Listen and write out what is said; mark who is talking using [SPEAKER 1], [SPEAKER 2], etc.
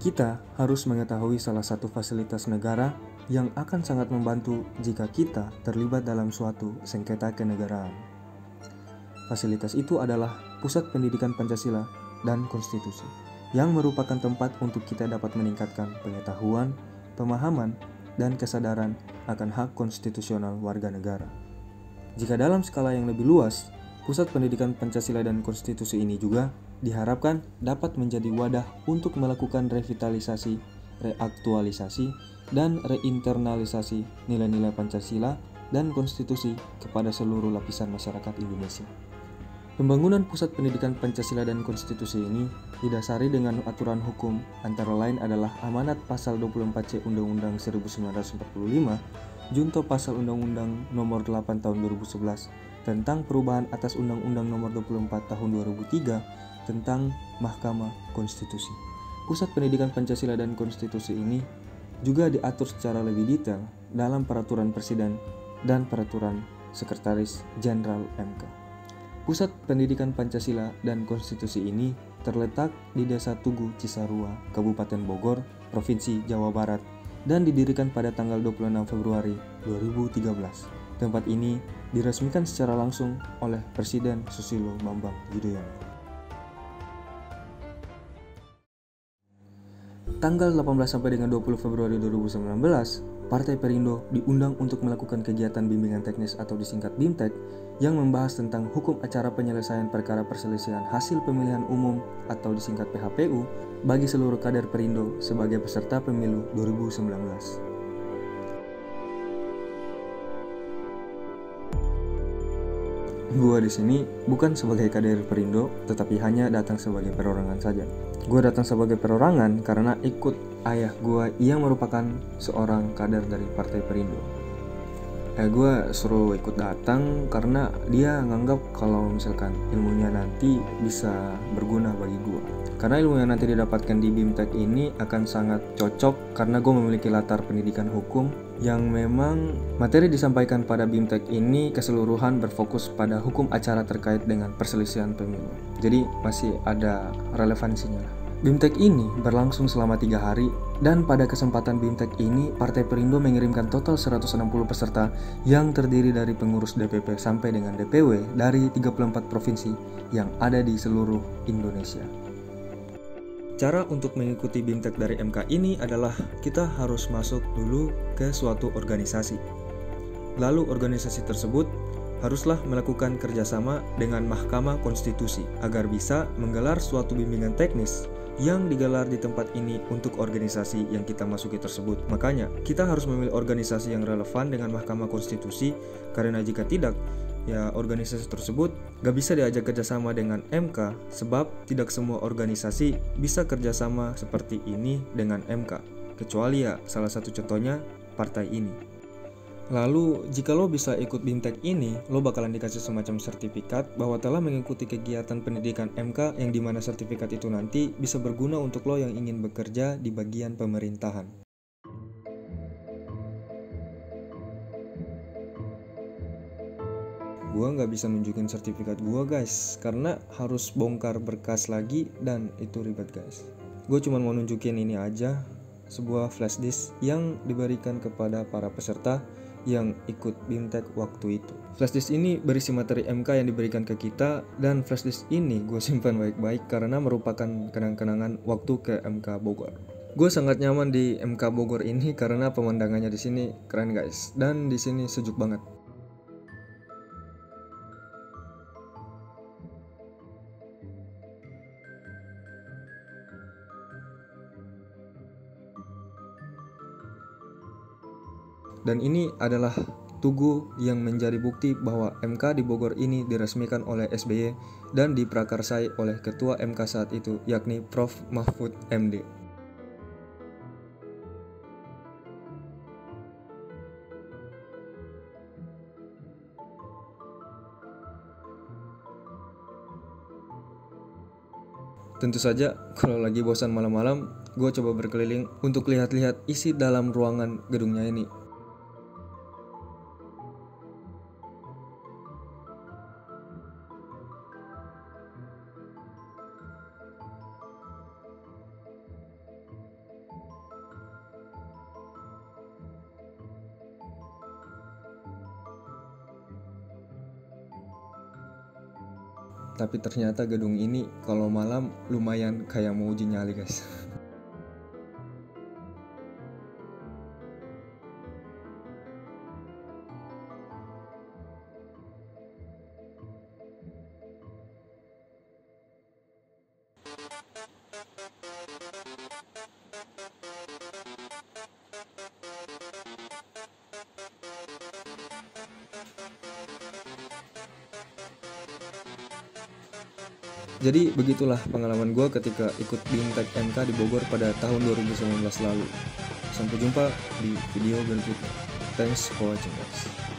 [SPEAKER 1] Kita harus mengetahui salah satu fasilitas negara yang akan sangat membantu jika kita terlibat dalam suatu sengketa kenegaraan. Fasilitas itu adalah Pusat Pendidikan Pancasila dan Konstitusi, yang merupakan tempat untuk kita dapat meningkatkan pengetahuan, pemahaman, dan kesadaran akan hak konstitusional warga negara. Jika dalam skala yang lebih luas, Pusat Pendidikan Pancasila dan Konstitusi ini juga diharapkan dapat menjadi wadah untuk melakukan revitalisasi, reaktualisasi, dan reinternalisasi nilai-nilai Pancasila dan Konstitusi kepada seluruh lapisan masyarakat Indonesia. Pembangunan Pusat Pendidikan Pancasila dan Konstitusi ini didasari dengan aturan hukum, antara lain adalah Amanat Pasal 24C Undang-Undang 1945, Junto Pasal Undang-Undang Nomor 8 Tahun 2011 tentang perubahan atas Undang-Undang Nomor 24 Tahun 2003 tentang Mahkamah Konstitusi. Pusat Pendidikan Pancasila dan Konstitusi ini juga diatur secara lebih detail dalam Peraturan Presiden dan Peraturan Sekretaris Jenderal MK. Pusat Pendidikan Pancasila dan Konstitusi ini terletak di Desa Tugu Cisarua, Kabupaten Bogor, Provinsi Jawa Barat, dan didirikan pada tanggal 26 Februari 2013. Tempat ini diresmikan secara langsung oleh Presiden Susilo Bambang Yudhoyono. Tanggal 18 sampai dengan 20 Februari 2019, Partai Perindo diundang untuk melakukan kegiatan bimbingan teknis atau disingkat BIMTEK yang membahas tentang hukum acara penyelesaian perkara perselisihan hasil pemilihan umum atau disingkat PHPU bagi seluruh kader Perindo sebagai peserta pemilu 2019. Gua di sini bukan sebagai kader Perindo, tetapi hanya datang sebagai perorangan saja. Gua datang sebagai perorangan karena ikut ayah gua yang merupakan seorang kader dari Partai Perindo. Gue suruh ikut datang karena dia nganggap kalau misalkan ilmunya nanti bisa berguna bagi gue. Karena ilmu yang nanti didapatkan di BIMTEK ini akan sangat cocok karena gue memiliki latar pendidikan hukum yang memang materi disampaikan pada BIMTEK ini keseluruhan berfokus pada hukum acara terkait dengan perselisihan pemilu. Jadi masih ada relevansinya lah. BIMTEK ini berlangsung selama 3 hari dan pada kesempatan BIMTEK ini Partai Perindo mengirimkan total 160 peserta yang terdiri dari pengurus DPP sampai dengan DPW dari 34 provinsi yang ada di seluruh Indonesia. Cara untuk mengikuti BIMTEK dari MK ini adalah kita harus masuk dulu ke suatu organisasi. Lalu organisasi tersebut haruslah melakukan kerjasama dengan Mahkamah Konstitusi agar bisa menggelar suatu bimbingan teknis yang digelar di tempat ini untuk organisasi yang kita masuki tersebut. Makanya, kita harus memilih organisasi yang relevan dengan Mahkamah Konstitusi, karena jika tidak, ya organisasi tersebut gak bisa diajak kerjasama dengan MK, sebab tidak semua organisasi bisa kerjasama seperti ini dengan MK, kecuali ya salah satu contohnya partai ini. Lalu, jika lo bisa ikut BIMTEK ini, lo bakalan dikasih semacam sertifikat bahwa telah mengikuti kegiatan pendidikan MK yang dimana sertifikat itu nanti bisa berguna untuk lo yang ingin bekerja di bagian pemerintahan. Gua nggak bisa nunjukin sertifikat gua guys, karena harus bongkar berkas lagi dan itu ribet guys. Gue cuma mau nunjukin ini aja, sebuah flash disk yang diberikan kepada para peserta yang ikut BIMTEK waktu itu. Flash disk ini berisi materi MK yang diberikan ke kita, dan flash disk ini gue simpan baik-baik karena merupakan kenang-kenangan waktu ke MK Bogor. Gue sangat nyaman di MK Bogor ini karena pemandangannya di sini keren guys, dan di sini sejuk banget. Dan ini adalah Tugu yang menjadi bukti bahwa MK di Bogor ini diresmikan oleh SBY dan diprakarsai oleh Ketua MK saat itu, yakni Prof. Mahfud MD. Tentu saja, kalau lagi bosan malam-malam, gue coba berkeliling untuk lihat-lihat isi dalam ruangan gedungnya ini. Tapi ternyata gedung ini kalau malam lumayan kayak mau uji nyali guys. Jadi begitulah pengalaman gue ketika ikut BIMTEK MK di Bogor pada tahun 2019 lalu. Sampai jumpa di video berikutnya. Thanks for watching guys.